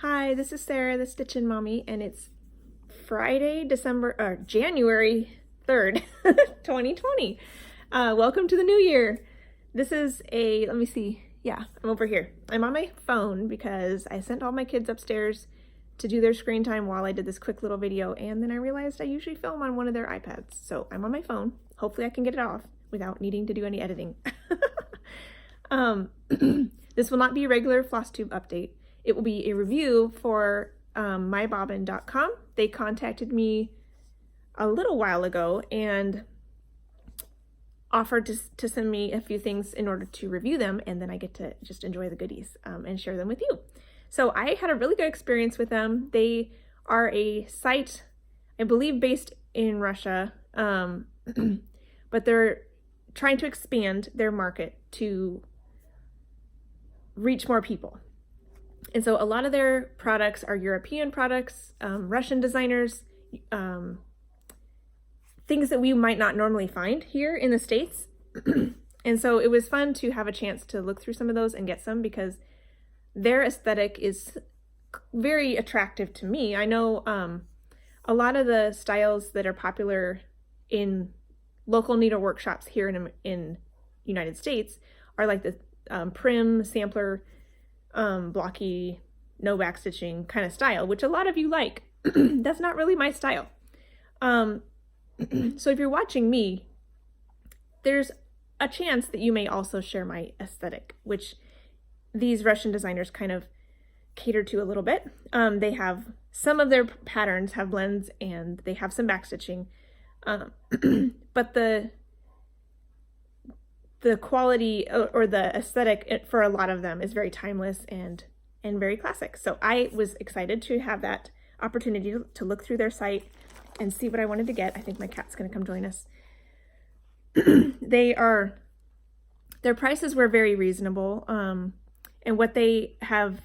Hi, this is Sarah, the Stitchin' Mommy, and it's Friday, January 3rd, 2020. Welcome to the new year. This is let me see. Yeah, I'm over here. I'm on my phone because I sent all my kids upstairs to do their screen time while I did this quick little video, and then I realized I usually film on one of their iPads. So I'm on my phone. Hopefully I can get it off without needing to do any editing. This will not be a regular Flosstube update. It will be a review for mybobbin.com. They contacted me a little while ago and offered to send me a few things in order to review them, and then I get to just enjoy the goodies and share them with you. So I had a really good experience with them. They are a site, I believe, based in Russia, but they're trying to expand their market to reach more people. And so a lot of their products are European products, Russian designers, things that we might not normally find here in the States. And so it was fun to have a chance to look through some of those and get some, because their aesthetic is very attractive to me. I know a lot of the styles that are popular in local needle workshops here in United States are like the prim, sampler, blocky, no backstitching kind of style, which a lot of you like. That's not really my style. So if you're watching me, there's a chance that you may also share my aesthetic, which these Russian designers kind of cater to a little bit. They have some of their patterns have blends and they have some backstitching, but the quality or the aesthetic for a lot of them is very timeless and very classic. So I was excited to have that opportunity to look through their site and see what I wanted to get. I think my cat's gonna come join us. Their prices were very reasonable. And what they have,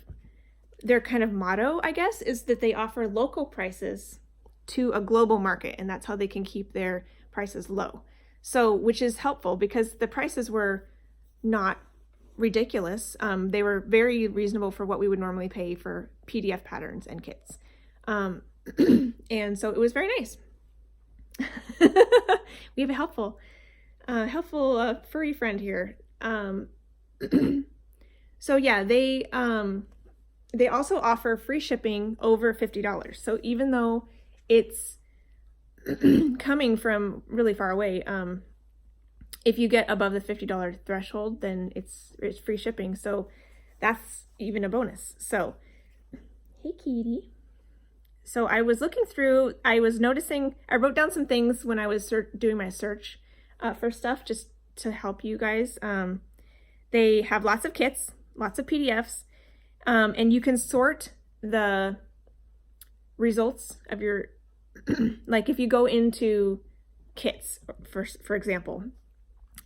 their kind of motto, I guess, is that they offer local prices to a global market, and that's how they can keep their prices low. So, which is helpful because the prices were not ridiculous. They were very reasonable for what we would normally pay for PDF patterns and kits. And so it was very nice. We have a helpful furry friend here. So yeah, they also offer free shipping over $50. So even though it's coming from really far away, if you get above the $50 threshold, then it's free shipping. So that's even a bonus. So, hey kitty. So I was looking through, I wrote down some things when I was doing my search for stuff, just to help you guys. They have lots of kits, lots of PDFs, and you can sort the results of your like if you go into kits, for example,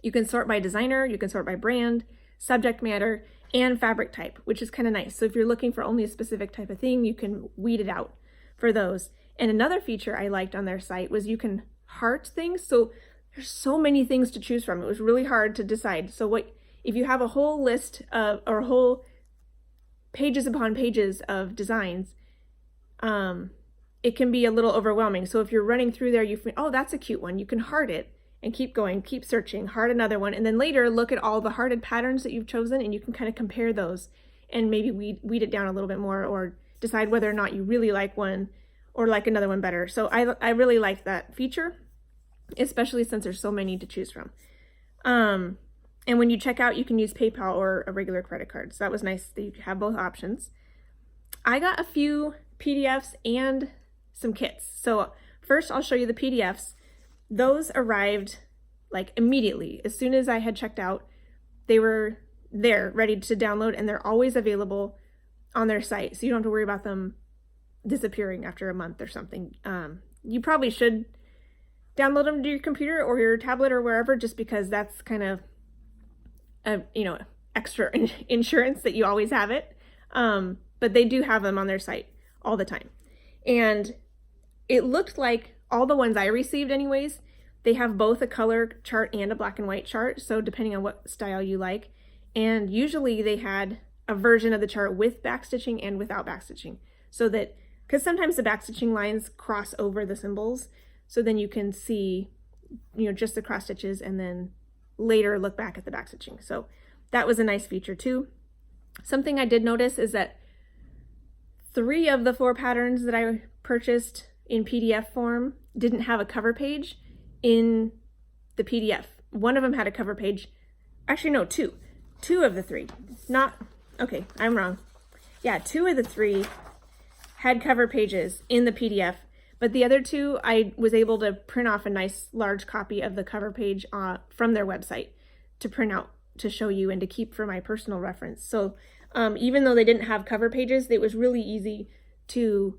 you can sort by designer, you can sort by brand, subject matter, and fabric type, which is kind of nice. So if you're looking for only a specific type of thing, you can weed it out for those. And another feature I liked on their site was you can heart things. So there's so many things to choose from. It was really hard to decide. So if you have a whole list of, or whole pages upon pages of designs, it can be a little overwhelming. So if you're running through there, you think, oh, that's a cute one. You can heart it and keep going, keep searching, heart another one. And then later look at all the hearted patterns that you've chosen, and you can kind of compare those and maybe weed it down a little bit more, or decide whether or not you really like one or like another one better. So I really liked that feature, especially since there's so many to choose from. And when you check out, you can use PayPal or a regular credit card. So that was nice that you have both options. I got a few PDFs and some kits. So first I'll show you the PDFs. Those arrived like immediately. As soon as I had checked out, they were there ready to download, and they're always available on their site. So you don't have to worry about them disappearing after a month or something. You probably should download them to your computer or your tablet or wherever, just because that's kind of extra insurance that you always have it. But they do have them on their site all the time. And it looked like all the ones I received anyways, they have both a color chart and a black and white chart. So depending on what style you like. And usually they had a version of the chart with backstitching and without backstitching, so that, because sometimes the backstitching lines cross over the symbols, so then you can see, you know, just the cross stitches and then later look back at the backstitching. So that was a nice feature too. Something I did notice is that 3 of the 4 patterns that I purchased in PDF form didn't have a cover page in the PDF. One of them had a cover page. Actually, no, 2. 2 of the 3. Not, okay, I'm wrong. Yeah, 2 of the 3 had cover pages in the PDF, but the other 2, I was able to print off a nice large copy of the cover page from their website to print out to show you and to keep for my personal reference. So even though they didn't have cover pages, it was really easy to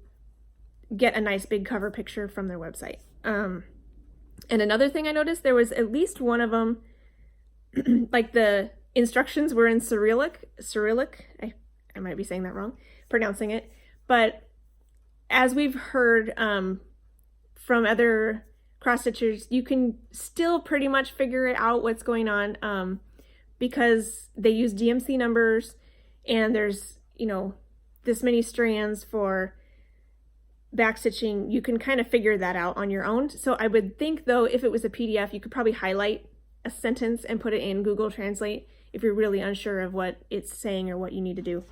get a nice big cover picture from their website. And another thing I noticed, there was at least one of them, like the instructions were in Cyrillic. I might be saying that wrong, pronouncing it. But as we've heard from other cross stitchers, you can still pretty much figure it out what's going on because they use DMC numbers and there's, you know, this many strands for backstitching. You can kind of figure that out on your own. So I would think though, if it was a PDF, you could probably highlight a sentence and put it in Google Translate if you're really unsure of what it's saying or what you need to do.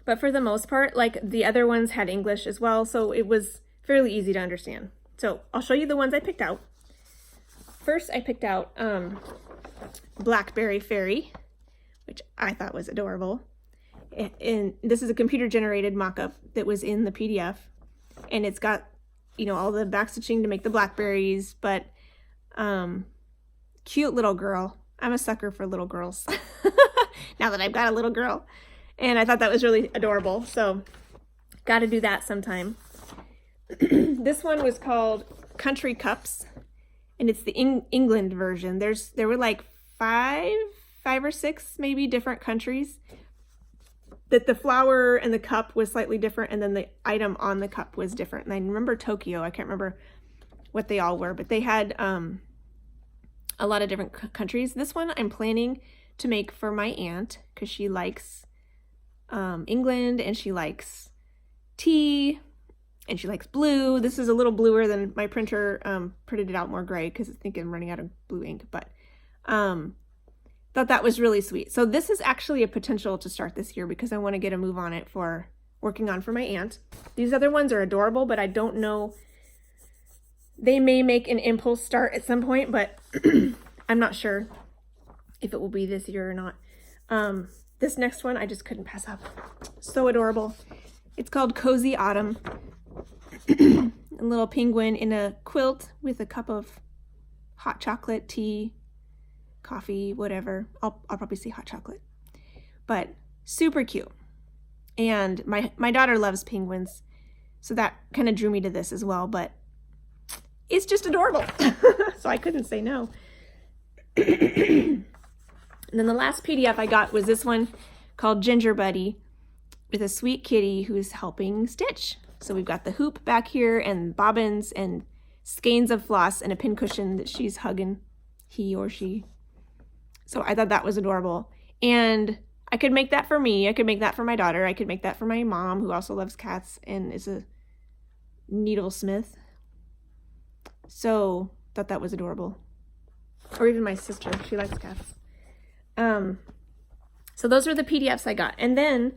But for the most part, like the other ones had English as well, so it was fairly easy to understand. So I'll show you the ones I picked out. First, I picked out Blackberry Fairy, which I thought was adorable. And this is a computer-generated mock-up that was in the PDF. And it's got, you know, all the backstitching to make the blackberries, but cute little girl. I'm a sucker for little girls now that I've got a little girl. And I thought that was really adorable. So got to do that sometime. This one was called Country Cups, and it's the England version. There were like five or six maybe different countries that the flower and the cup was slightly different, and then the item on the cup was different. And I remember Tokyo. I can't remember what they all were, but they had a lot of different countries. This one I'm planning to make for my aunt because she likes England, and she likes tea, and she likes blue. This is a little bluer than my printer printed it out more gray because I think I'm running out of blue ink, but thought that was really sweet. So this is actually a potential to start this year because I want to get a move on it for working on for my aunt. These other ones are adorable, but I don't know. They may make an impulse start at some point, but I'm not sure if it will be this year or not. This next one I just couldn't pass up. So adorable. It's called Cozy Autumn. A little penguin in a quilt with a cup of hot chocolate, tea, coffee, whatever. I'll probably say hot chocolate. But super cute. And my daughter loves penguins, so that kind of drew me to this as well, but it's just adorable. So I couldn't say no. And then the last PDF I got was this one called Ginger Buddy with a sweet kitty who's helping stitch. So we've got the hoop back here and bobbins and skeins of floss and a pincushion that she's hugging, he or she. So I thought that was adorable. And I could make that for me. I could make that for my daughter. I could make that for my mom, who also loves cats and is a needlesmith. So thought that was adorable. Or even my sister, she likes cats. So those are the PDFs I got. And then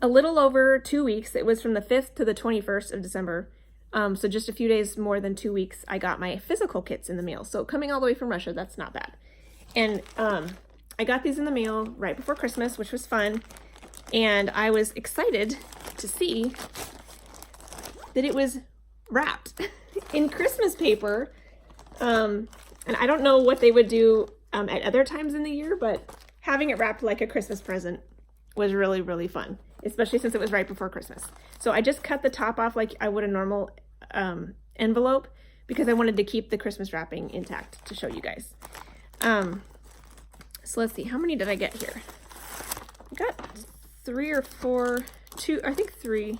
a little over 2 weeks, it was from the 5th to the 21st of December. So just a few days more than 2 weeks, I got my physical kits in the mail. So coming all the way from Russia, that's not bad. And I got these in the mail right before Christmas, which was fun. And I was excited to see that it was wrapped in Christmas paper. And I don't know what they would do at other times in the year, but having it wrapped like a Christmas present was really, really fun, especially since it was right before Christmas. So I just cut the top off like I would a normal envelope because I wanted to keep the Christmas wrapping intact to show you guys. So let's see, how many did I get here? I got 3 or 4, I think three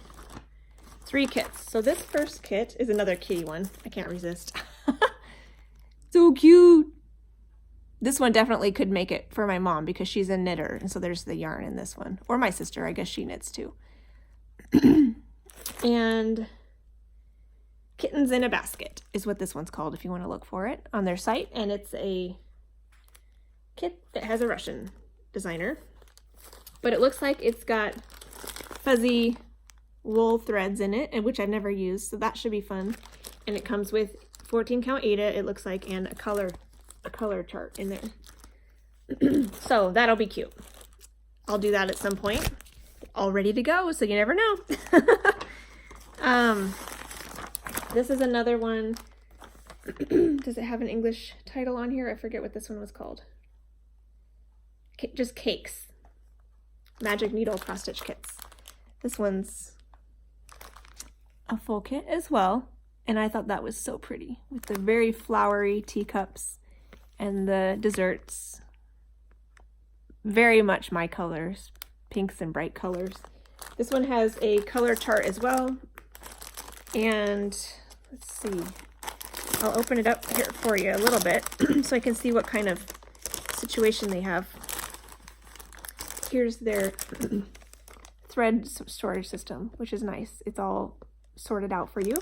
kits. So this first kit is another kitty one. I can't resist. So cute. This one definitely could make it for my mom because she's a knitter, and so there's the yarn in this one. Or my sister, I guess she knits too. And Kittens in a Basket is what this one's called if you want to look for it on their site. And it's a kit that has a Russian designer. But it looks like it's got fuzzy wool threads in it, and which I've never used, so that should be fun. And it comes with 14 count Aida, it looks like, and a color chart in there. So that'll be cute. I'll do that at some point. All ready to go, so you never know. This is another one. Does it have an English title on here? I forget what this one was called. Just Cakes. Magic Needle Cross Stitch Kits. This one's a full kit as well, and I thought that was so pretty with the very flowery teacups and the desserts. Very much my colors, pinks and bright colors. This one has a color chart as well, and let's see, I'll open it up here for you a little bit so I can see what kind of situation they have. Here's their thread storage system, which is nice. It's all sorted out for you,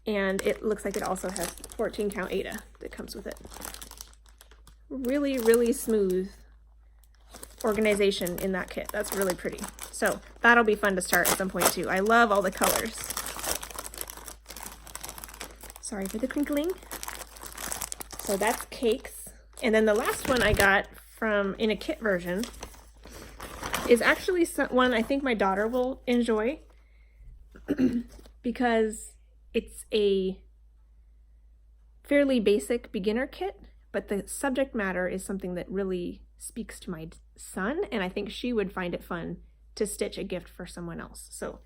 and it looks like it also has 14 count Aida that comes with it. Really, really smooth organization in that kit. That's really pretty. So that'll be fun to start at some point too. I love all the colors. Sorry for the crinkling. So that's Cakes. And then the last one I got from in a kit version is actually one I think my daughter will enjoy because it's a fairly basic beginner kit, but the subject matter is something that really speaks to my son, and I think she would find it fun to stitch a gift for someone else. So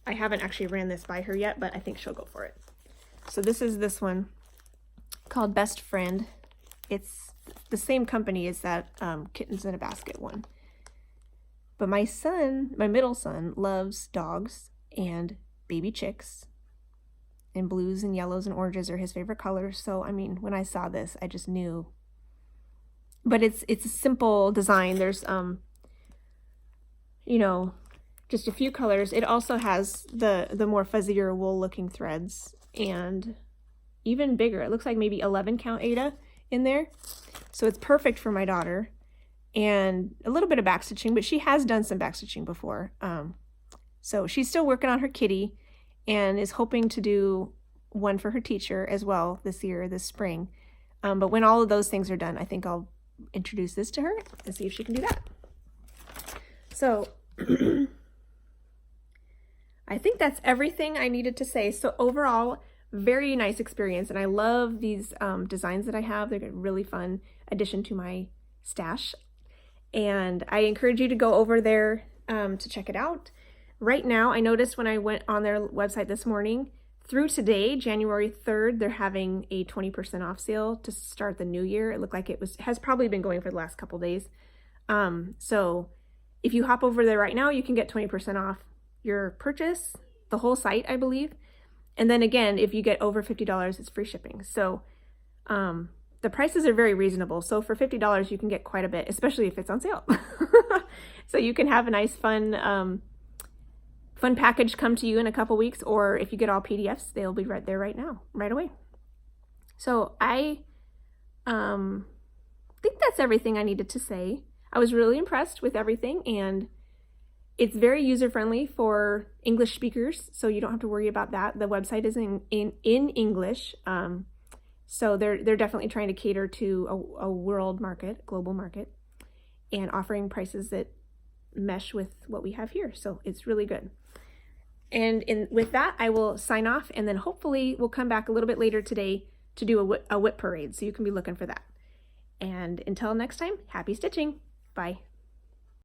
I haven't actually ran this by her yet, but I think she'll go for it. So this is this one called Best Friend. It's the same company as that Kittens in a Basket one. But my son, my middle son, loves dogs and baby chicks, and blues and yellows and oranges are his favorite colors. So, I mean, when I saw this, I just knew. But it's a simple design. There's, you know, just a few colors. It also has the more fuzzier wool looking threads and even bigger. It looks like maybe 11 count Aida in there. So it's perfect for my daughter. And a little bit of backstitching, but she has done some backstitching before. So she's still working on her kitty and is hoping to do one for her teacher as well this year, this spring. But when all of those things are done, I think I'll introduce this to her and see if she can do that. So I think that's everything I needed to say. So overall, very nice experience. And I love these designs that I have. They're a really fun addition to my stash. And I encourage you to go over there to check it out. Right now, I noticed when I went on their website this morning, through today, January 3rd, they're having a 20% off sale to start the new year. It looked like it has probably been going for the last couple days. So if you hop over there right now, you can get 20% off your purchase, the whole site, I believe. And then again, if you get over $50, it's free shipping. So the prices are very reasonable. So for $50, you can get quite a bit, especially if it's on sale. So you can have a nice, fun package come to you in a couple weeks, or if you get all PDFs, they'll be right there right now, right away. So I think that's everything I needed to say. I was really impressed with everything, and it's very user-friendly for English speakers, so you don't have to worry about that. The website is in English, so they're definitely trying to cater to a world market, global market, and offering prices that mesh with what we have here. So it's really good. And with that, I will sign off, and then hopefully we'll come back a little bit later today to do a whip parade, so you can be looking for that. And until next time, happy stitching. Bye.